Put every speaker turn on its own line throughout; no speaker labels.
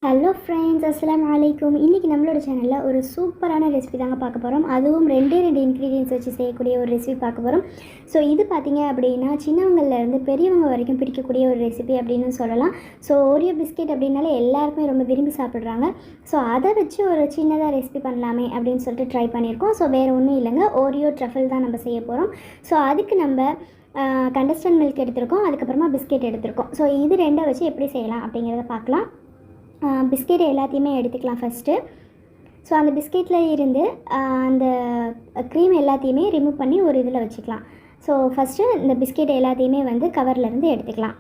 Hello friends, அஸ்ஸலாமு அலைக்கும். இன்றைக்கி நம்மளோட சேனலில் ஒரு சூப்பரான ரெசிபி தாங்க பார்க்க போகிறோம். அதுவும் ரெண்டே இன்க்ரீடியன்ஸ் வச்சு செய்யக்கூடிய ஒரு ரெசிபி பார்க்க போகிறோம். ஸோ இது பார்த்திங்க அப்படின்னா சின்னவங்கள்லேருந்து பெரியவங்க வரைக்கும் பிடிக்கக்கூடிய ஒரு ரெசிபி அப்படின்னு சொல்லலாம். ஸோ ஓரியோ பிஸ்கெட் அப்படின்னாலே எல்லாருக்குமே ரொம்ப விரும்பி சாப்பிட்றாங்க. ஸோ அதை வச்சு ஒரு சின்னதாக ரெசிபி பண்ணலாமே அப்படின்னு சொல்லிட்டு ட்ரை பண்ணியிருக்கோம். ஸோ வேறு ஒன்றும் இல்லைங்க, ஓரியோ ட்ரஃபிள் தான் நம்ம செய்ய போகிறோம். ஸோ அதுக்கு நம்ம கண்டஸ்டன்ட் மில்க் எடுத்திருக்கோம், அதுக்கப்புறமா பிஸ்கெட் எடுத்திருக்கோம். ஸோ இது ரெண்டை வச்சு எப்படி செய்யலாம் அப்படிங்கிறத பார்க்கலாம். பிஸ்கெட் எல்லாத்தையுமே எடுத்துக்கலாம் ஃபஸ்ட்டு. ஸோ அந்த பிஸ்கெட்டில் இருந்து அந்த க்ரீம் எல்லாத்தையுமே ரிமூவ் பண்ணி ஒரு இதில் வச்சுக்கலாம். ஸோ ஃபஸ்ட்டு இந்த பிஸ்கெட் எல்லாத்தையுமே வந்து கவர்லேருந்து எடுத்துக்கலாம்.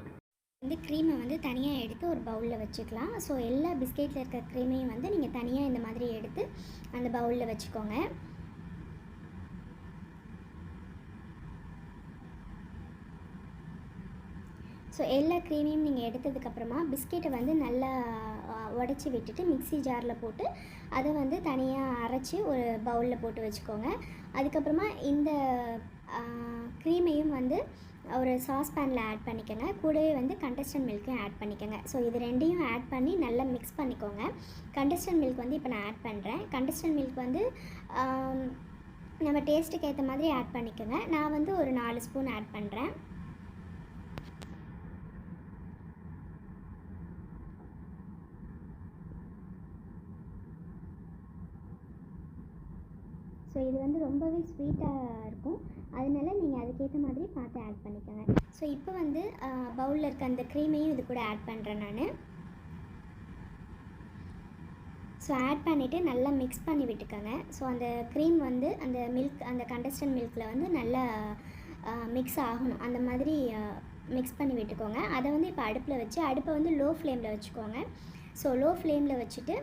க்ரீமை தனியாக எடுத்து ஒரு பவுலில் வச்சுக்கலாம். ஸோ எல்லா பிஸ்கெட்டில் இருக்க க்ரீமையும் நீங்கள் தனியாக இந்த மாதிரி எடுத்து அந்த பவுலில் வச்சுக்கோங்க. ஸோ எல்லா க்ரீமையும் நீங்கள் எடுத்ததுக்கப்புறமா பிஸ்கெட்டை நல்லா உடச்சி விட்டுட்டு மிக்ஸி ஜாரில் போட்டு அதை தனியாக அரைச்சி ஒரு பவுலில் போட்டு வச்சுக்கோங்க. அதுக்கப்புறமா இந்த க்ரீமையும் ஒரு சாஸ் பேனில் ஆட் பண்ணிக்கோங்க. கூடவே கண்டஸ்டன்ட் மில்க்கையும் ஆட் பண்ணிக்கோங்க. ஸோ இது ரெண்டையும் ஆட் பண்ணி நல்லா மிக்ஸ் பண்ணிக்கோங்க. கண்டஸ்டன்ட் மில்க் இப்போ நான் ஆட் பண்ணுறேன். கண்டஸ்டன்ட் மில்க் நம்ம டேஸ்ட்டுக்கு ஏற்ற மாதிரி ஆட் பண்ணிக்கோங்க. நான் ஒரு 4 ஸ்பூன் ஆட் பண்ணுறேன். ஸோ இது ரொம்பவே ஸ்வீட்டாக இருக்கும், அதனால நீங்கள் அதுக்கேற்ற மாதிரி பார்த்து ஆட் பண்ணிக்கோங்க. ஸோ இப்போ பவுலில் இருக்க அந்த க்ரீமையும் இது கூட ஆட் பண்ணுறேன் நான். ஸோ ஆட் பண்ணிவிட்டு நல்லா மிக்ஸ் பண்ணி விட்டுக்கோங்க. ஸோ அந்த க்ரீம் அந்த மில்க் அந்த கண்டஸ்டன்ட் மில்கில் நல்லா மிக்ஸ் ஆகணும், அந்த மாதிரி மிக்ஸ் பண்ணி விட்டுக்கோங்க. அதை இப்போ அடுப்பில் வச்சு அடுப்பை லோ ஃப்ளேமில் வச்சுக்கோங்க. ஸோ லோ ஃப்ளேமில் வச்சுட்டு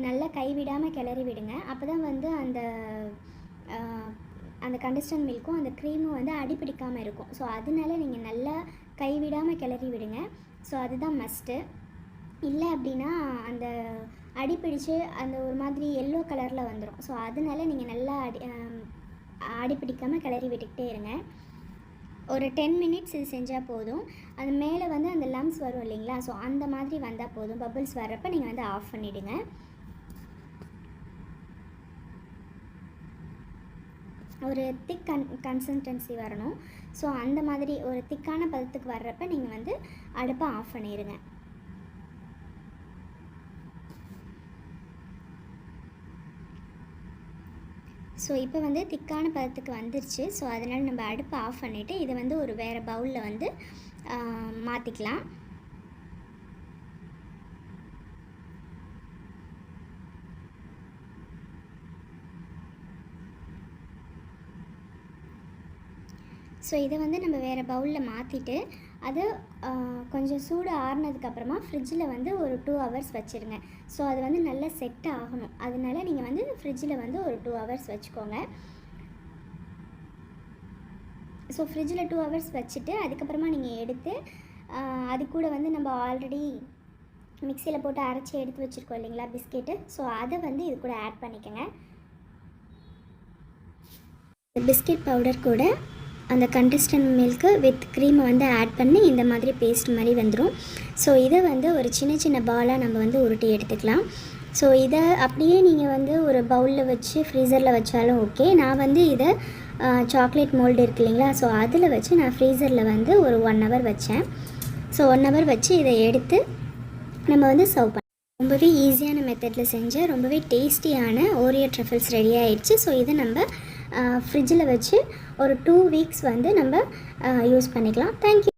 நல்லா கைவிடாமல் கிளறி விடுங்க. அப்போ தான் அந்த கண்டஸ்டன்ட் மில்க்கும் அந்த க்ரீமும் அடிப்பிடிக்காமல் இருக்கும். ஸோ அதனால நீங்கள் நல்லா கைவிடாமல் கிளறி விடுங்க. ஸோ அதுதான் மஸ்ட்டு. இல்லை அப்படின்னா அந்த அடிப்பிடிச்சு அந்த ஒரு மாதிரி எல்லோ கலரில் வந்துடும். ஸோ அதனால நீங்கள் நல்லா அடிப்பிடிக்காமல் கிளறி விட்டுக்கிட்டே இருங்க. ஒரு 10 மினிட்ஸ் இது செஞ்சால் போதும். அது மேலே அந்த லம்ஸ் வரும் இல்லைங்களா, ஸோ அந்த மாதிரி வந்தால் போதும். பபிள்ஸ் வர்றப்போ நீங்கள் ஆஃப் பண்ணிவிடுங்க. ஒரு திக் கன்சிஸ்டன்சி வரணும். ஸோ அந்த மாதிரி ஒரு திக்கான பதத்துக்கு வர்றப்ப நீங்கள் அடுப்பை ஆஃப் பண்ணிடுங்க. ஸோ இப்போ திக்கான பதத்துக்கு வந்துருச்சு. ஸோ அதனால் நம்ம அடுப்பை ஆஃப் பண்ணிவிட்டு இதை ஒரு வேறு பவுலில் மாற்றிக்கலாம். ஸோ இதை நம்ம வேறு பவுலில் மாற்றிட்டு அது கொஞ்சம் சூடு ஆறுனதுக்கப்புறமா ஃப்ரிட்ஜில் ஒரு 2 ஹவர்ஸ் வச்சுருங்க. ஸோ அது நல்லா செட் ஆகணும். அதனால நீங்கள் ஃப்ரிட்ஜில் ஒரு 2 ஹவர்ஸ் வச்சுக்கோங்க. ஸோ ஃப்ரிட்ஜில் 2 ஹவர்ஸ் வச்சுட்டு அதுக்கப்புறமா நீங்கள் எடுத்து அது கூட நம்ம ஆல்ரெடி மிக்சியில் போட்டு அரைச்சி எடுத்து வச்சுருக்கோம் இல்லைங்களா பிஸ்கெட்டு, ஸோ அதை இது கூட ஆட் பண்ணிக்கோங்க. பிஸ்கெட் பவுடர் கூட அந்த கண்டஸ்டன்ட் மில்க்கு வித் க்ரீமை ஆட் பண்ணி இந்த மாதிரி பேஸ்ட் மாதிரி வந்துடும். ஸோ இதை ஒரு சின்ன சின்ன பாலாக நம்ம உருட்டி எடுத்துக்கலாம். ஸோ இதை அப்படியே நீங்கள் ஒரு பவுலில் வச்சு ஃப்ரீசரில் வச்சாலும் ஓகே. நான் இதை சாக்லேட் மோல்டு இருக்கு இல்லைங்களா, ஸோ அதில் வச்சு நான் ஃப்ரீசரில் ஒரு 1 ஹவர் வச்சேன். ஸோ 1 ஹவர் வச்சு இதை எடுத்து நம்ம சர்வ் பண்ண ரொம்பவே ஈஸியான மெத்தடில் செஞ்ச ரொம்பவே டேஸ்டியான ஓரியோ ட்ரஃபிள்ஸ் ரெடி ஆகிடுச்சு. ஸோ இதை நம்ம ஃப்ரிட்ஜில் வச்சு ஒரு 2 வீக்ஸ் நம்ம யூஸ் பண்ணிக்கலாம். தேங்க்யூ.